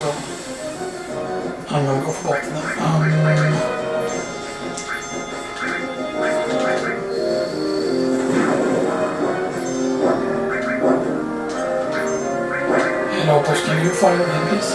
So I'm gonna go for bottom then. Hello, boss, can you fire again, please?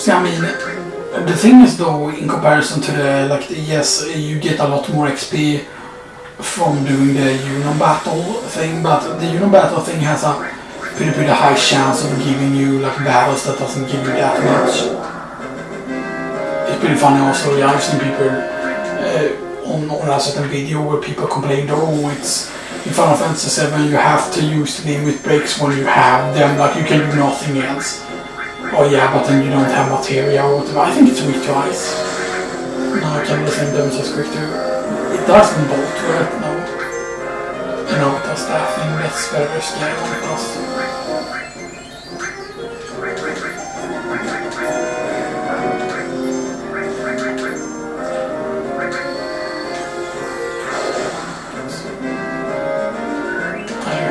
See, I mean, the thing is though, in comparison to yes, you get a lot more XP from doing the Uno battle thing, but the Uno battle thing has a pretty high chance of giving you like battles that doesn't give you that much. It's pretty funny also. I've seen people on a certain video where people complained, oh, it's in Final Fantasy 7 you have to use limit breaks when you have them, like you can do nothing else. Oh yeah, but then you don't have materia or whatever. I think it's weak to ice. No, I can't listen to them so quick too. It doesn't bolt to it, no. I know it does that thing, that's very scary when it does.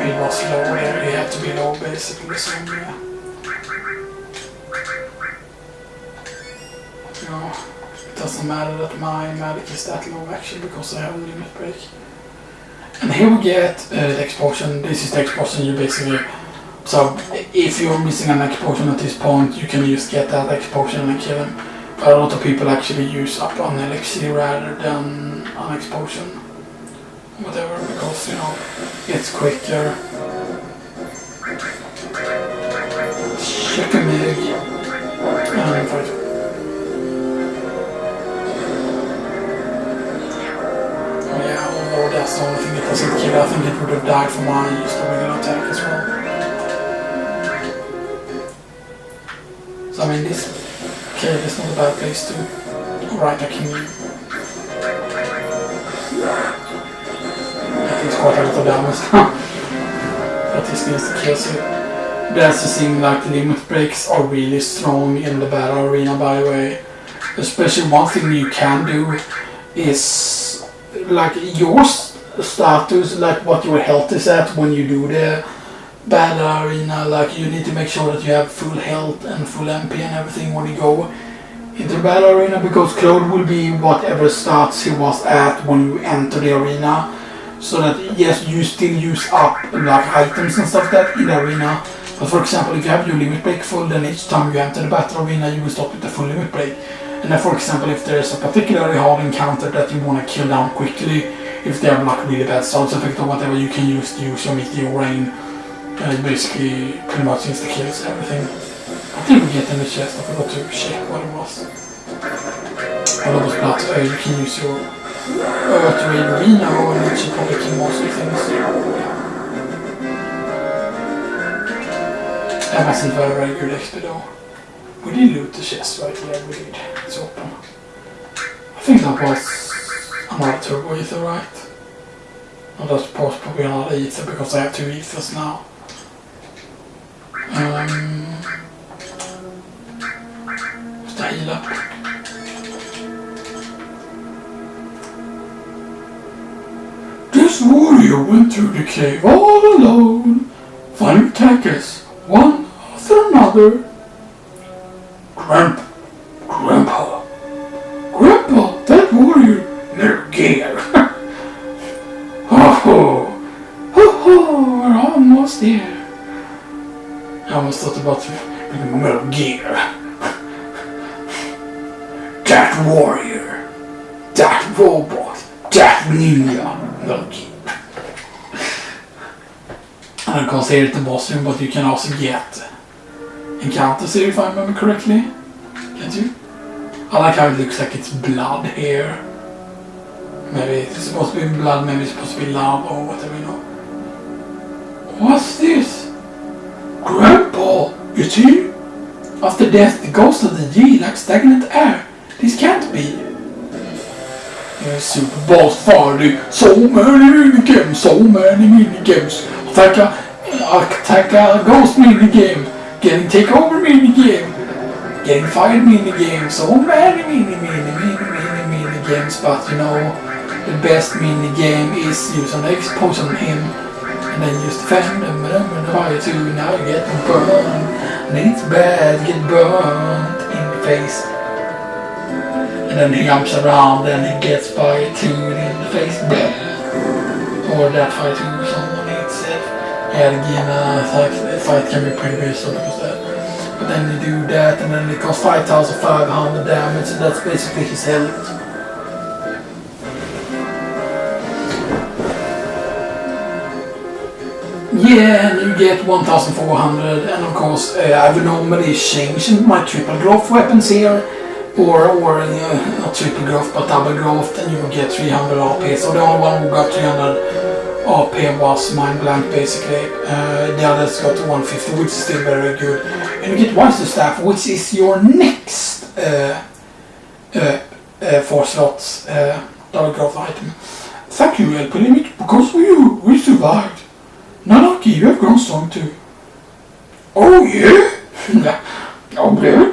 He was low there, he had to be low basically, so yeah. No, it doesn't matter that my magic is that low actually because I have a limit break. And here we get the explosion. This is the explosion you basically... So if you're missing an explosion at this point, you can just get that explosion and kill him. But a lot of people actually use up an elixir rather than an explosion. Whatever, because, you know, it's quicker. Check a mig. And fight. Oh yeah, although that's the only thing that doesn't kill, I think it would have died from my use the regular attack as well. So I mean, this cave is not a bad place to right a king. It's quite a lot of damage now. But this needs to kill you. That's the thing, like the limit breaks are really strong in the battle arena, by the way. Especially one thing you can do is like your status, like what your health is at when you do the battle arena. Like you need to make sure that you have full health and full MP and everything when you go into the battle arena, because Claude will be whatever stats he was at when you enter the arena. So that yes, you still use up like items and stuff that in the arena. But for example, if you have your limit break full, then each time you enter the battle arena, you will stop with the full limit break. And then for example, if there is a particularly hard encounter that you want to kill down quickly, if they have like really bad sound effect or whatever, you can use your Mythril rain. And it basically pretty much insta kills everything. I think we get in the chest, I forgot to check what it was. Oh, that was blood. You can use your Earth Raid Arena and it should probably kill most of the things. That wasn't very good XP though. We did loot the chest, right? Yeah, we did. It's open. I think that was another turbo ether, right? And that's probably another ether because I have 2 ethers now. Just a heal up. This warrior went through the cave all alone, finding attackers, one after another. Grandpa, that warrior never gave. We're almost there. I almost thought about being Metal Gear. That warrior, that robot, that ninja, Metal Gear. I don't consider it the boss room, but you can also get encounters here if I remember correctly. Can't you? I like how it looks like it's blood here. Maybe it's supposed to be blood, maybe it's supposed to be lava or whatever, you know. What's this? Grandpa, it's you? After death, the ghost of the G like stagnant air. This can't be. You're Super Boss Farley. So many minigames. Attack a ghost minigame. Getting takeover minigame. Getting fired minigame. So many minigames. But you know, the best minigame is using the explosion on him. And then you use the fan and fire to now you get burned. And it's bad, you get burned in the face. And then he jumps around and he gets fire too in the face. Or that fire too, someone hits it. Yeah, again, the fight can be pretty basic because that. But then you do that and then it costs 5,500 damage and that's basically his health. Yeah, and you get 1,400 and of course I've normally changed my triple growth weapons here. Or not triple growth but double growth and you will get 300 AP. So the only one who got 300 AP was Mind Blank basically. The others got 150 which is still very good. And you get Wenesday Staff which is your next 4 slots double growth item. Thank you LP Limit, because of you we survived. Nanaki, you have grown strong too. Oh yeah? Oh really?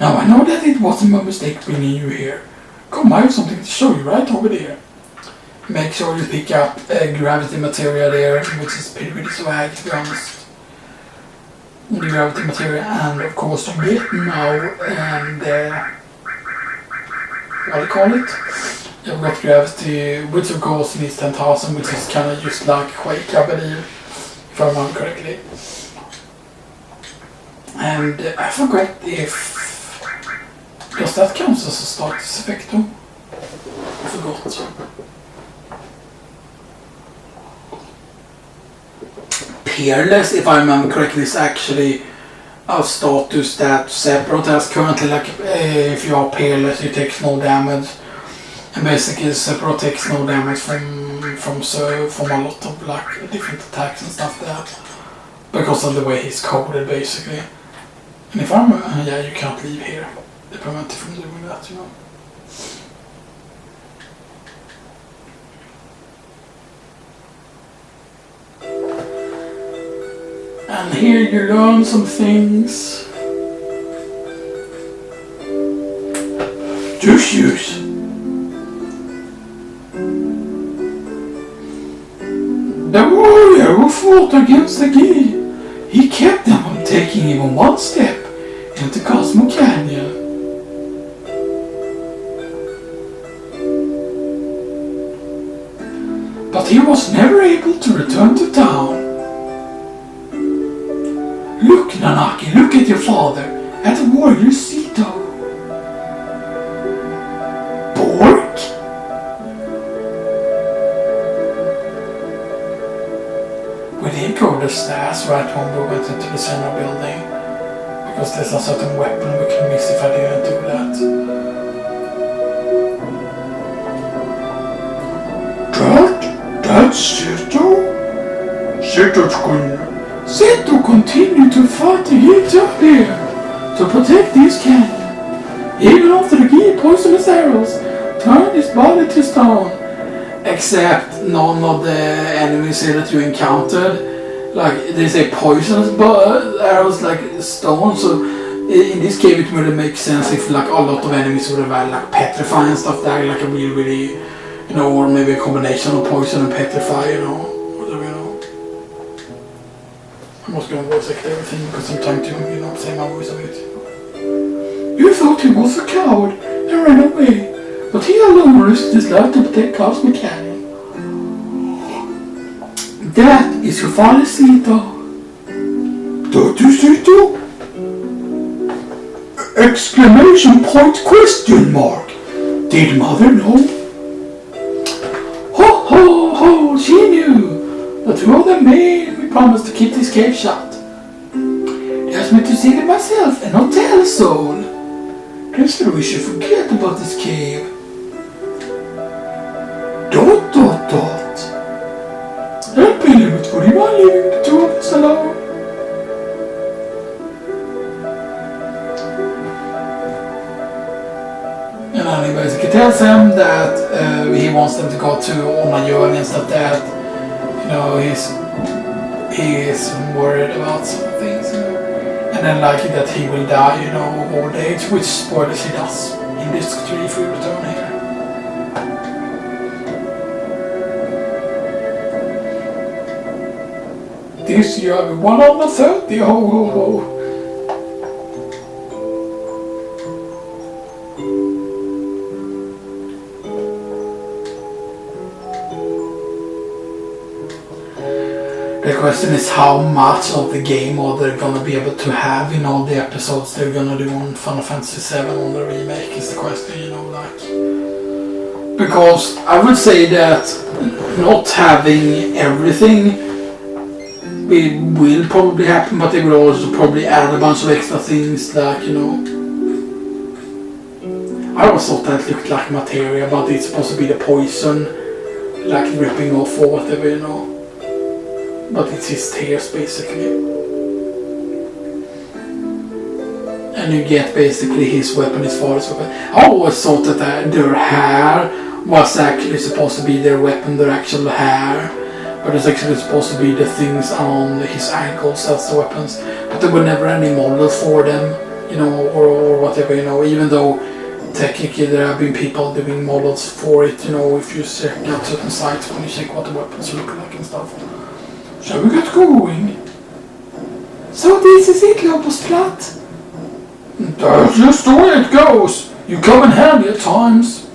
Now I know that it wasn't a mistake bringing you here. Come, I have something to show you right over there. Make sure you pick up gravity materia there, which is pretty swag to be honest. The gravity materia, and of course you get now and what do you call it? You've got gravity, which of course needs 10,000, which is kind of just like Quake, I believe, if I remember correctly. And I forgot if does that count as a status effect though? I forgot. Peerless, if I remember correctly, is actually a status that separate as currently, like if you are peerless you take no damage. And basically Sephiroth takes no damage from a lot of like different attacks and stuff like that. Because of the way he's coded basically. And if I'm yeah, you can't leave here. They prevent you from doing that, you know. And here you learn some things. Juice. The warrior who fought against the Gi, he kept them from taking even one step into Cosmo Canyon. But he was never able to return to town. Look, Nanaki, look at your father, at the warrior's seat. Bork? We didn't go to the stairs right when we went into the center building. Because there's a certain weapon we can miss if I didn't do that. That's Seto? Seto continued to fight to get up here to protect this canyon. Even after the Gi poisonous arrows turned his body to stone. Except none of the enemies here that you encountered, like they say poisonous arrows like stone, so in this case it would make sense if like a lot of enemies would have had like petrify and stuff there, like a really you know, or maybe a combination of poison and petrify, you know, whatever, you know. I'm not gonna voice act everything because I'm trying to, you know, say my voice of it. You thought he was a coward and ran away, but he alone risked his life to protect Cosmo Canyon. That is your father, Sito. Don't you, Sito? Exclamation point, question mark. Did mother know? Ho ho ho, she knew. The two of them made me promise to keep this cave shut. They asked me to sing it myself and not tell a soul. Guess that we should forget about this cave. Dot. That limit would you mind leaving the two of us alone? And then he basically tells them that he wants them to go to on a journey and stuff that, you know, he is worried about some things, you know. And then like that he will die, you know, of old age, which spoilers he does in this 3 if we return here. This you have 130, ho ho ho. The question is how much of the game are they gonna be able to have in all the episodes they're gonna do on Final Fantasy VII on the remake is the question, you know, like. Because I would say that not having everything will probably happen, but they will also probably add a bunch of extra things like, you know. I always thought that looked like materia, but it's supposed to be the poison, like ripping off or whatever, you know. But it's his tears basically. And you get basically his weapon, his father's weapon. I always thought that their hair was actually supposed to be their weapon, their actual hair. But it's actually supposed to be the things on his ankles as the weapons. But there were never any model for them, you know, or whatever, you know, even though technically there have been people doing models for it, you know, if you check out certain sites when you check what the weapons look like and stuff. Shall we get going? So this is it, Lopusplatt? That's just the way it goes. You come in handy at times.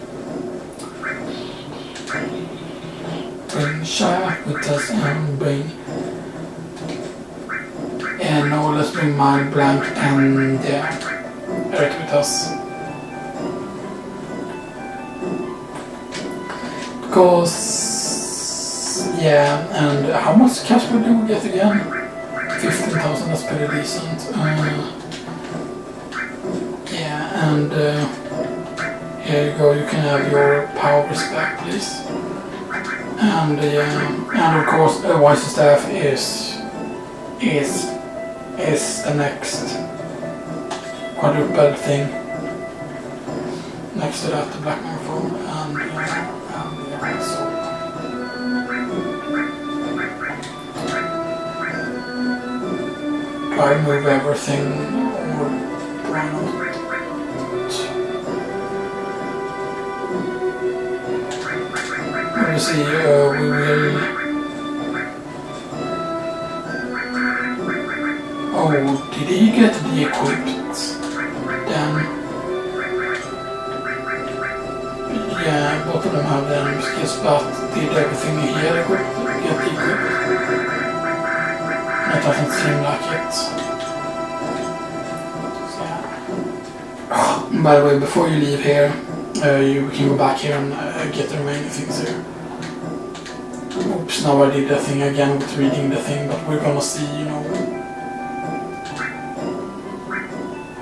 Bring Shaq with us and bring... And no, let's bring Mind Blank and Eric with us. Because... Yeah, and how much cash do we get again? 15,000, that's pretty decent. Yeah, and here you go, you can have your powers back, please. And and of course, a wise staff is the next quadruple thing. Next to that, the black microphone, and so. Try to move everything, or why not? Let me see, we will... Oh, did he get the equipped? Then... Yeah, both of them have the enemy skills, but did everything here get equipped? It doesn't seem like it. So, yeah. By the way, before you leave here, you can go back here and get the remaining things here. Oops, now I did the thing again with reading the thing, but we're gonna see, you know.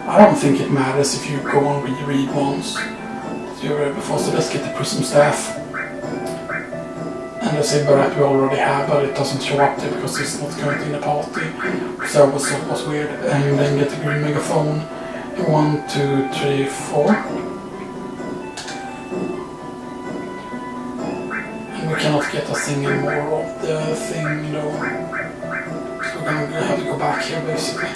I don't think it matters if you go and reread once. So you're ready before, so let's get the prism staff. And the Silver Rat we already have, but it doesn't show up there because it's not currently in the party. So it was weird. And then get the green megaphone. 1, 2, 3, 4. And we cannot get a single more of the thing, you know. So we're gonna have to go back here basically.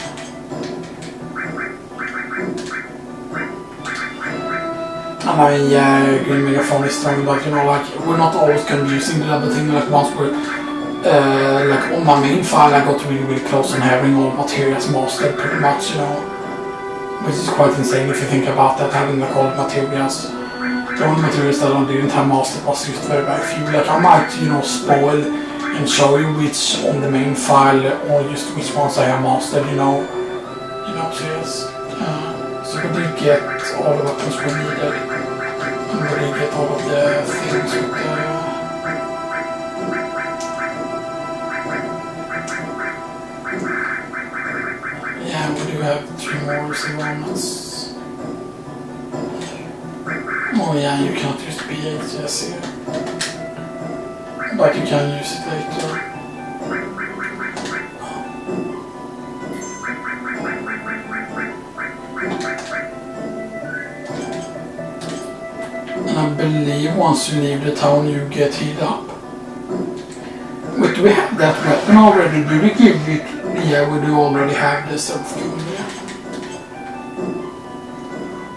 I mean, yeah, green megaphone is strong, but you know, like, we're not always going to be using the double thing. Like, once we're, like, on my main file, I got really close on having all materials mastered, pretty much, you know. Which is quite insane if you think about that, having, like, all the materials. The only materials that I didn't have mastered was just very few. Like, I might, you know, spoil and show you which on the main file, or just which ones I have mastered, you know. So yes. So we did get all the weapons we needed. And we did get all of the things with the... Yeah, we do have 3 more Silvanas. Oh yeah, you can't use the BHS here. But you can use it later. And I believe once you leave the town you get healed up. Wait, do we have that weapon already? Do we give it? Yeah, we do already have the self-kill here.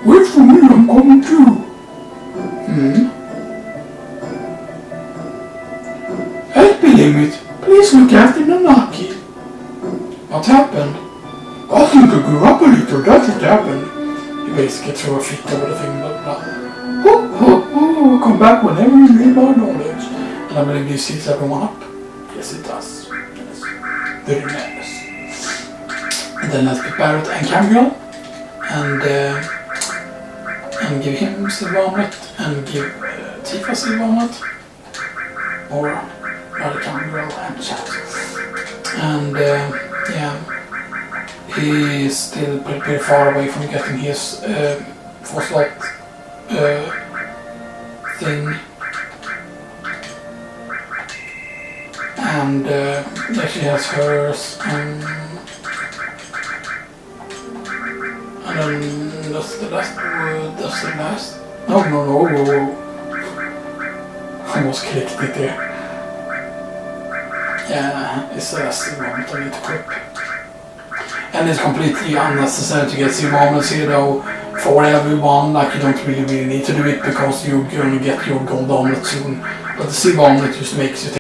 Wait for me, I'm coming too. Help me, Limit. Please look after Nanaki. What happened? I think I grew up a little, that's what happened. He basically threw a fit over the thing, blah blah. Oh, come back whenever you need my knowledge. And I believe this heals everyone up. Yes, it does. Yes. Very nice. And then let's get Barrett and Cambriel. And give him Silver Omelette. And give Tifa Silver Omelette. Or rather Cambriel and Chat. And yeah. He is still pretty far away from getting his Frostlight thing. And yeah, she has hers. And then that's the last. That's the last. No. I almost clicked it there. Yeah, it's the last one I need to equip. And it's completely unnecessary to get Silver Omelets here though for everyone, like you don't really need to do it because you're gonna get your gold omelet soon. But the Silver Omelet just makes you